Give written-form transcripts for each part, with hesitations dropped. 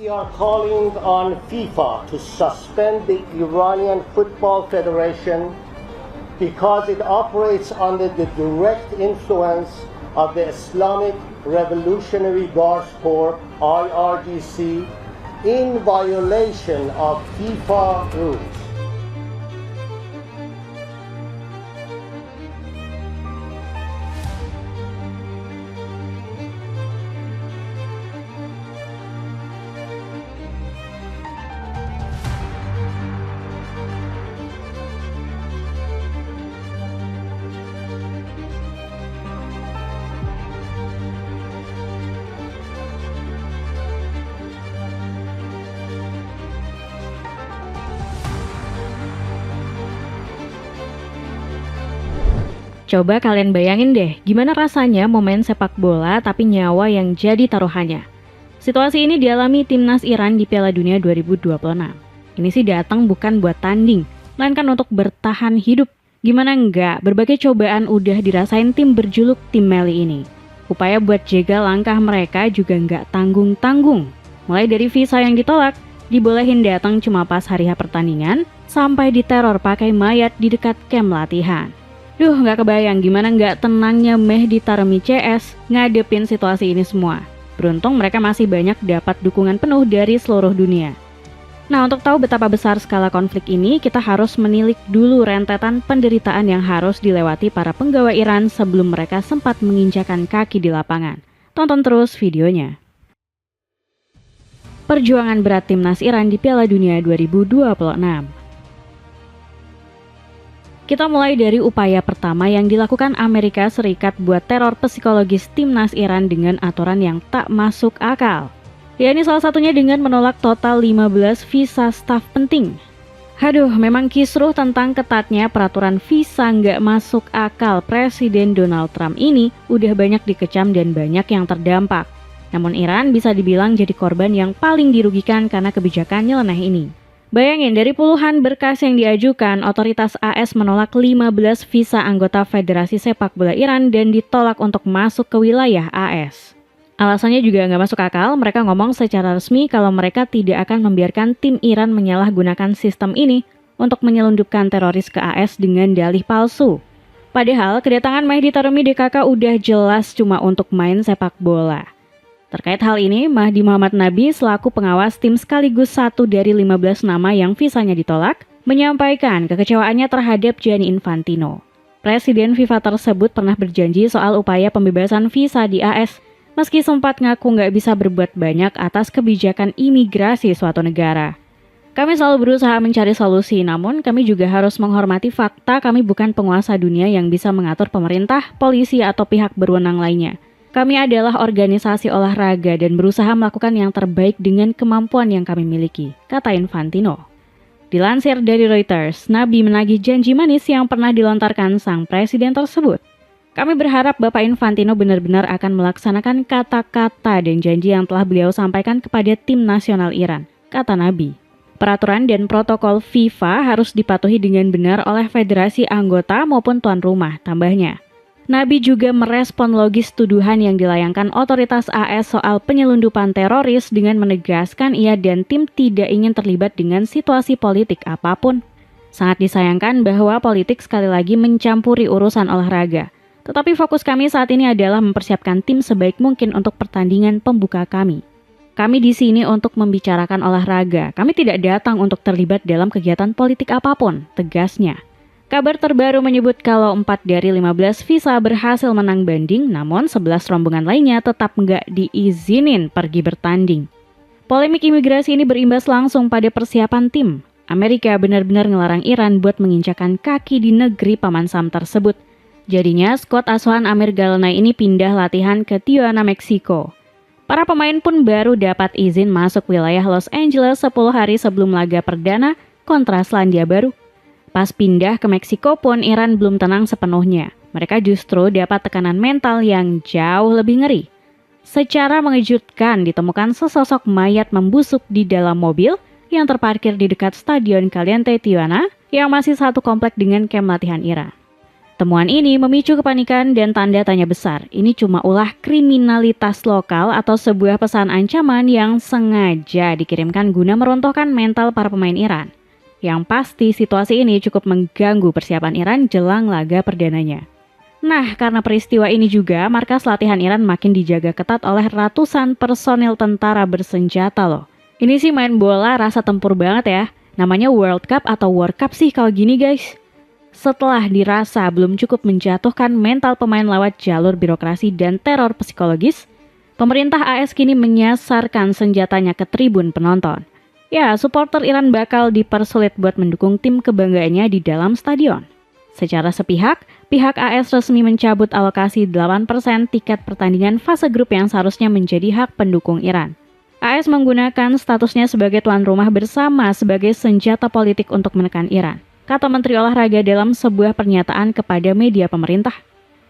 We are calling on FIFA to suspend the Iranian Football Federation because it operates under the direct influence of the Islamic Revolutionary Guards Corps, IRGC, in violation of FIFA rules. Coba kalian bayangin deh, gimana rasanya mau main sepak bola tapi nyawa yang jadi taruhannya. Situasi ini dialami timnas Iran di Piala Dunia 2026. Ini sih datang bukan buat tanding, melainkan untuk bertahan hidup. Gimana enggak, berbagai cobaan udah dirasain tim berjuluk Tim Meli ini. Upaya buat jaga langkah mereka juga enggak tanggung-tanggung. Mulai dari visa yang ditolak, dibolehin datang cuma pas hari pertandingan, sampai diteror pakai mayat di dekat camp latihan. Duh, nggak kebayang gimana nggak tenangnya Mehdi Taremi CS ngadepin situasi ini semua. Beruntung mereka masih banyak dapat dukungan penuh dari seluruh dunia. Nah, untuk tahu betapa besar skala konflik ini, kita harus menilik dulu rentetan penderitaan yang harus dilewati para penggawa Iran sebelum mereka sempat menginjakan kaki di lapangan. Tonton terus videonya. Perjuangan berat timnas Iran di Piala Dunia 2026. Kita mulai dari upaya pertama yang dilakukan Amerika Serikat buat teror psikologis timnas Iran dengan aturan yang tak masuk akal. Ini salah satunya dengan menolak total 15 visa staf penting. Aduh, memang kisruh tentang ketatnya peraturan visa nggak masuk akal Presiden Donald Trump ini udah banyak dikecam dan banyak yang terdampak. Namun Iran bisa dibilang jadi korban yang paling dirugikan karena kebijakan nyeleneh ini. Bayangin, dari puluhan berkas yang diajukan, otoritas AS menolak 15 visa anggota Federasi Sepak Bola Iran dan ditolak untuk masuk ke wilayah AS. Alasannya juga nggak masuk akal, mereka ngomong secara resmi kalau mereka tidak akan membiarkan tim Iran menyalahgunakan sistem ini untuk menyelundupkan teroris ke AS dengan dalih palsu. Padahal, kedatangan Mehdi Taremi DKK udah jelas cuma untuk main sepak bola. Terkait hal ini, Mahdi Muhammad Nabi selaku pengawas tim sekaligus satu dari 15 nama yang visanya ditolak, menyampaikan kekecewaannya terhadap Gianni Infantino. Presiden FIFA tersebut pernah berjanji soal upaya pembebasan visa di AS, meski sempat ngaku nggak bisa berbuat banyak atas kebijakan imigrasi suatu negara. Kami selalu berusaha mencari solusi, namun kami juga harus menghormati fakta kami bukan penguasa dunia yang bisa mengatur pemerintah, polisi, atau pihak berwenang lainnya. Kami adalah organisasi olahraga dan berusaha melakukan yang terbaik dengan kemampuan yang kami miliki, kata Infantino. Dilansir dari Reuters, Nabi menagih janji manis yang pernah dilontarkan sang presiden tersebut. Kami berharap Bapak Infantino benar-benar akan melaksanakan kata-kata dan janji yang telah beliau sampaikan kepada tim nasional Iran, kata Nabi. Peraturan dan protokol FIFA harus dipatuhi dengan benar oleh federasi anggota maupun tuan rumah, tambahnya. Nabi juga merespon logis tuduhan yang dilayangkan otoritas AS soal penyelundupan teroris dengan menegaskan ia dan tim tidak ingin terlibat dengan situasi politik apapun. Sangat disayangkan bahwa politik sekali lagi mencampuri urusan olahraga. Tetapi fokus kami saat ini adalah mempersiapkan tim sebaik mungkin untuk pertandingan pembuka kami. Kami di sini untuk membicarakan olahraga. Kami tidak datang untuk terlibat dalam kegiatan politik apapun, tegasnya. Kabar terbaru menyebut kalau 4 dari 15 visa berhasil menang banding, namun 11 rombongan lainnya tetap nggak diizinin pergi bertanding. Polemik imigrasi ini berimbas langsung pada persiapan tim. Amerika benar-benar ngelarang Iran buat menginjakan kaki di negeri Paman Sam tersebut. Jadinya skuad asuhan Amir Galnay ini pindah latihan ke Tijuana, Meksiko. Para pemain pun baru dapat izin masuk wilayah Los Angeles 10 hari sebelum laga perdana kontra Selandia Baru. Pas pindah ke Meksiko pun Iran belum tenang sepenuhnya. Mereka justru dapat tekanan mental yang jauh lebih ngeri. Secara mengejutkan ditemukan sesosok mayat membusuk di dalam mobil yang terparkir di dekat Stadion Caliente Tijuana yang masih satu komplek dengan kamp latihan Iran. Temuan ini memicu kepanikan dan tanda tanya besar. Ini cuma ulah kriminalitas lokal atau sebuah pesan ancaman yang sengaja dikirimkan guna meruntuhkan mental para pemain Iran. Yang pasti situasi ini cukup mengganggu persiapan Iran jelang laga perdananya. Nah, karena peristiwa ini juga, markas latihan Iran makin dijaga ketat oleh ratusan personil tentara bersenjata loh. Ini sih main bola rasa tempur banget ya. Namanya World Cup atau War Cup sih kalau gini guys. Setelah dirasa belum cukup menjatuhkan mental pemain lewat jalur birokrasi dan teror psikologis, pemerintah AS kini menyasarkan senjatanya ke tribun penonton. Ya, supporter Iran bakal dipersulit buat mendukung tim kebanggaannya di dalam stadion. Secara sepihak, pihak AS resmi mencabut alokasi 8% tiket pertandingan fase grup yang seharusnya menjadi hak pendukung Iran. AS menggunakan statusnya sebagai tuan rumah bersama sebagai senjata politik untuk menekan Iran, kata Menteri Olahraga dalam sebuah pernyataan kepada media pemerintah.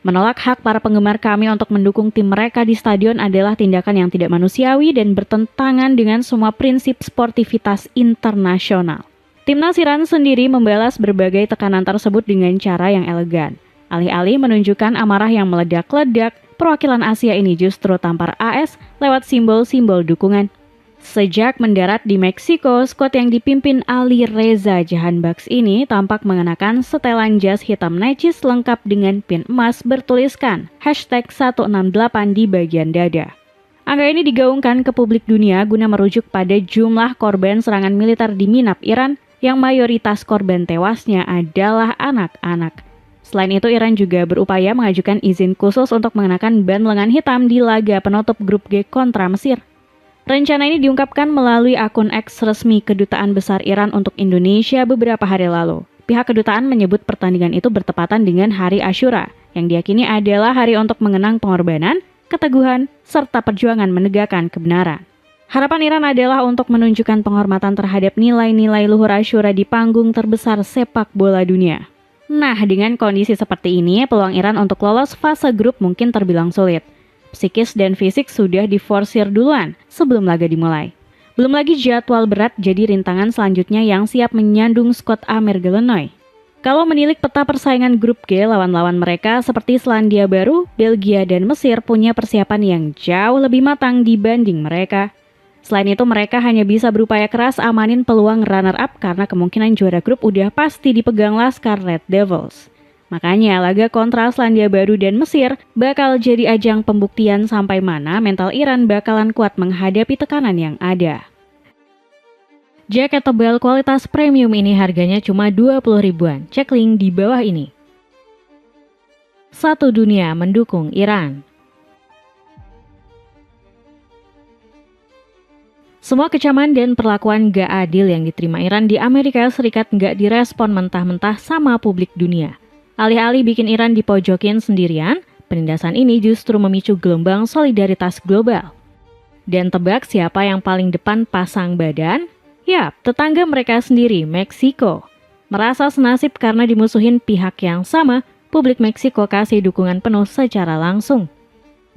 Menolak hak para penggemar kami untuk mendukung tim mereka di stadion adalah tindakan yang tidak manusiawi dan bertentangan dengan semua prinsip sportivitas internasional. Timnas Iran sendiri membalas berbagai tekanan tersebut dengan cara yang elegan. Alih-alih menunjukkan amarah yang meledak-ledak, perwakilan Asia ini justru tampar AS lewat simbol-simbol dukungan. Sejak mendarat di Meksiko, skuad yang dipimpin Ali Reza Jahanbakhsh ini tampak mengenakan setelan jas hitam necis lengkap dengan pin emas bertuliskan #168 di bagian dada. Angka ini digaungkan ke publik dunia guna merujuk pada jumlah korban serangan militer di Minab, Iran, yang mayoritas korban tewasnya adalah anak-anak. Selain itu, Iran juga berupaya mengajukan izin khusus untuk mengenakan ban lengan hitam di laga penutup grup G kontra Mesir. Rencana ini diungkapkan melalui akun X resmi Kedutaan Besar Iran untuk Indonesia beberapa hari lalu. Pihak kedutaan menyebut pertandingan itu bertepatan dengan Hari Asyura, yang diyakini adalah hari untuk mengenang pengorbanan, keteguhan, serta perjuangan menegakkan kebenaran. Harapan Iran adalah untuk menunjukkan penghormatan terhadap nilai-nilai luhur Asyura di panggung terbesar sepak bola dunia. Nah, dengan kondisi seperti ini, peluang Iran untuk lolos fase grup mungkin terbilang sulit. Psikis dan fisik sudah diforsir duluan sebelum laga dimulai. Belum lagi jadwal berat jadi rintangan selanjutnya yang siap menyandung skuad Amer Gelenoy. Kalau menilik peta persaingan grup G, lawan-lawan mereka seperti Selandia Baru, Belgia, dan Mesir punya persiapan yang jauh lebih matang dibanding mereka. Selain itu, mereka hanya bisa berupaya keras amanin peluang runner-up karena kemungkinan juara grup udah pasti dipegang Laskar Red Devils. Makanya laga kontra Selandia Baru dan Mesir bakal jadi ajang pembuktian sampai mana mental Iran bakalan kuat menghadapi tekanan yang ada. Jaket tebal kualitas premium ini harganya cuma 20 ribuan. Cek link di bawah ini. Satu dunia mendukung Iran. Semua kecaman dan perlakuan gak adil yang diterima Iran di Amerika Serikat gak direspon mentah-mentah sama publik dunia. Alih-alih bikin Iran dipojokin sendirian, penindasan ini justru memicu gelombang solidaritas global. Dan tebak siapa yang paling depan pasang badan? Yap, tetangga mereka sendiri, Meksiko. Merasa senasib karena dimusuhin pihak yang sama, publik Meksiko kasih dukungan penuh secara langsung.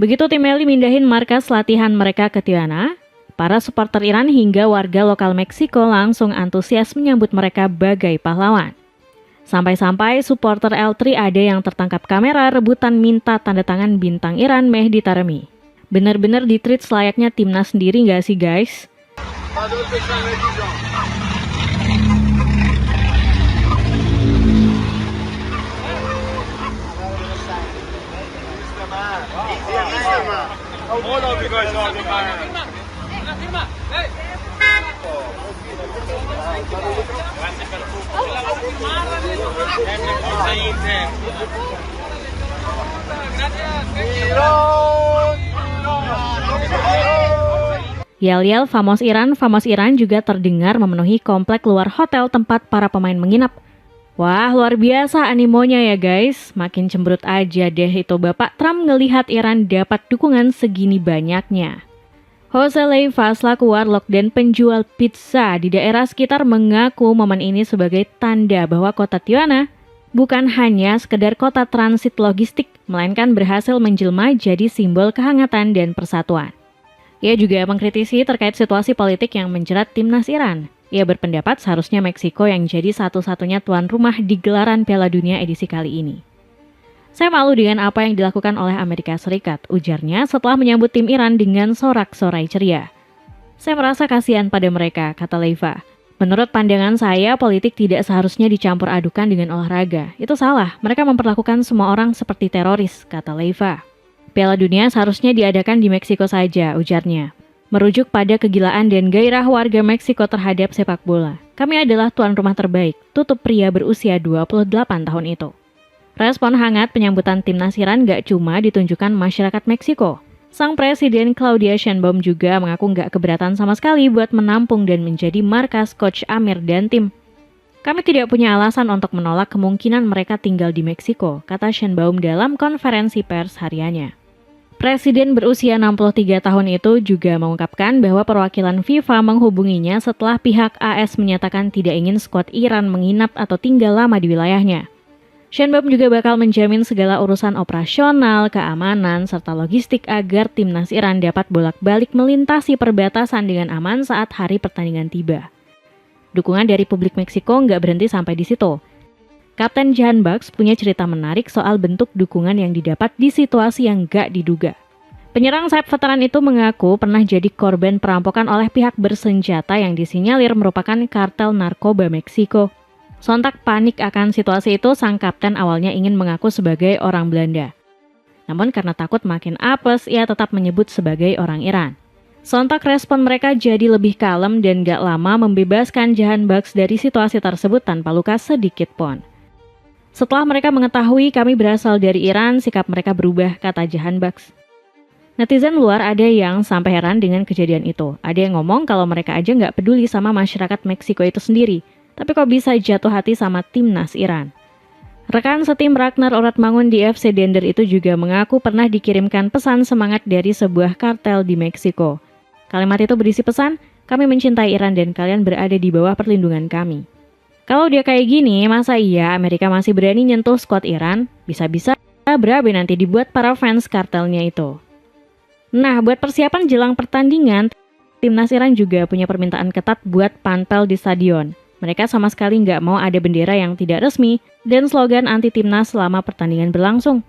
Begitu tim Meli mindahin markas latihan mereka ke Tijuana, para supporter Iran hingga warga lokal Meksiko langsung antusias menyambut mereka bagai pahlawan. Sampai-sampai supporter L3 ada yang tertangkap kamera rebutan minta tanda tangan bintang Iran Mehdi Taremi. Bener-bener ditreat selayaknya timnas sendiri nggak sih guys? Yel-yel Famos Iran juga terdengar memenuhi komplek luar hotel tempat para pemain menginap. Wah, luar biasa animonya ya guys. Makin cemberut aja deh itu Bapak Trump ngelihat Iran dapat dukungan segini banyaknya. Jose Leiva selaku warlock dan penjual pizza di daerah sekitar mengaku momen ini sebagai tanda bahwa kota Tijuana bukan hanya sekedar kota transit logistik, melainkan berhasil menjelma jadi simbol kehangatan dan persatuan. Ia juga mengkritisi terkait situasi politik yang menjerat timnas Iran. Ia berpendapat seharusnya Meksiko yang jadi satu-satunya tuan rumah di gelaran Piala Dunia edisi kali ini. Saya malu dengan apa yang dilakukan oleh Amerika Serikat, ujarnya setelah menyambut tim Iran dengan sorak-sorai ceria. Saya merasa kasihan pada mereka, kata Leiva. Menurut pandangan saya, politik tidak seharusnya dicampur adukan dengan olahraga. Itu salah, mereka memperlakukan semua orang seperti teroris, kata Leiva. Piala Dunia seharusnya diadakan di Meksiko saja, ujarnya. Merujuk pada kegilaan dan gairah warga Meksiko terhadap sepak bola. Kami adalah tuan rumah terbaik, tutup pria berusia 28 tahun itu. Respon hangat penyambutan timnas Iran gak cuma ditunjukkan masyarakat Meksiko. Sang Presiden Claudia Sheinbaum juga mengaku gak keberatan sama sekali buat menampung dan menjadi markas Coach Amir dan tim. Kami tidak punya alasan untuk menolak kemungkinan mereka tinggal di Meksiko, kata Sheinbaum dalam konferensi pers hariannya. Presiden berusia 63 tahun itu juga mengungkapkan bahwa perwakilan FIFA menghubunginya setelah pihak AS menyatakan tidak ingin skuad Iran menginap atau tinggal lama di wilayahnya. Sheinbaum juga bakal menjamin segala urusan operasional, keamanan, serta logistik agar timnas Iran dapat bolak-balik melintasi perbatasan dengan aman saat hari pertandingan tiba. Dukungan dari publik Meksiko nggak berhenti sampai di situ. Kapten Jahan Bucks punya cerita menarik soal bentuk dukungan yang didapat di situasi yang nggak diduga. Penyerang sayap veteran itu mengaku pernah jadi korban perampokan oleh pihak bersenjata yang disinyalir merupakan kartel narkoba Meksiko. Sontak panik akan situasi itu, sang kapten awalnya ingin mengaku sebagai orang Belanda. Namun karena takut makin apes, ia tetap menyebut sebagai orang Iran. Sontak respon mereka jadi lebih kalem dan gak lama membebaskan Jahan Bucks dari situasi tersebut tanpa luka sedikit pun. Setelah mereka mengetahui kami berasal dari Iran, sikap mereka berubah, kata Jahan Bucks. Netizen luar ada yang sampai heran dengan kejadian itu. Ada yang ngomong kalau mereka aja gak peduli sama masyarakat Meksiko itu sendiri. Tapi kok bisa jatuh hati sama timnas Iran? Rekan setim Ragnar Oratmangun di FC Dender itu juga mengaku pernah dikirimkan pesan semangat dari sebuah kartel di Meksiko. Kalimat itu berisi pesan, kami mencintai Iran dan kalian berada di bawah perlindungan kami. Kalau dia kayak gini, masa iya Amerika masih berani nyentuh skuad Iran? Bisa-bisa berabe nanti dibuat para fans kartelnya itu. Nah, buat persiapan jelang pertandingan, timnas Iran juga punya permintaan ketat buat panpel di stadion. Mereka sama sekali nggak mau ada bendera yang tidak resmi dan slogan anti-timnas selama pertandingan berlangsung.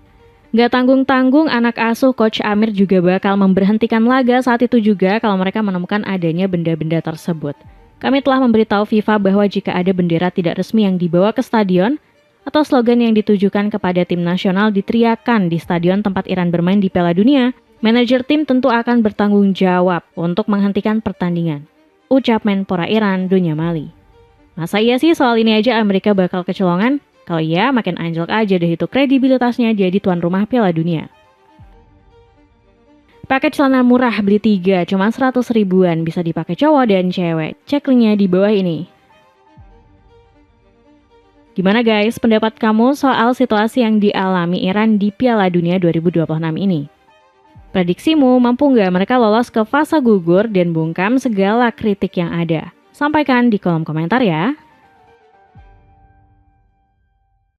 Nggak tanggung-tanggung, anak asuh Coach Amir juga bakal memberhentikan laga saat itu juga kalau mereka menemukan adanya benda-benda tersebut. Kami telah memberitahu FIFA bahwa jika ada bendera tidak resmi yang dibawa ke stadion atau slogan yang ditujukan kepada tim nasional diteriakan di stadion tempat Iran bermain di Piala Dunia, manajer tim tentu akan bertanggung jawab untuk menghentikan pertandingan. Ucap Menpora Iran, Dunya Mali. Masa iya sih soal ini aja Amerika bakal kecolongan? Kalau iya, makin anjlok aja deh itu kredibilitasnya jadi tuan rumah Piala Dunia. Paket celana murah beli 3, cuma 100 ribuan, bisa dipakai cowok dan cewek. Cek linknya di bawah ini. Gimana guys, pendapat kamu soal situasi yang dialami Iran di Piala Dunia 2026 ini? Prediksimu, mampu nggak mereka lolos ke fase gugur dan bungkam segala kritik yang ada? Sampaikan di kolom komentar ya.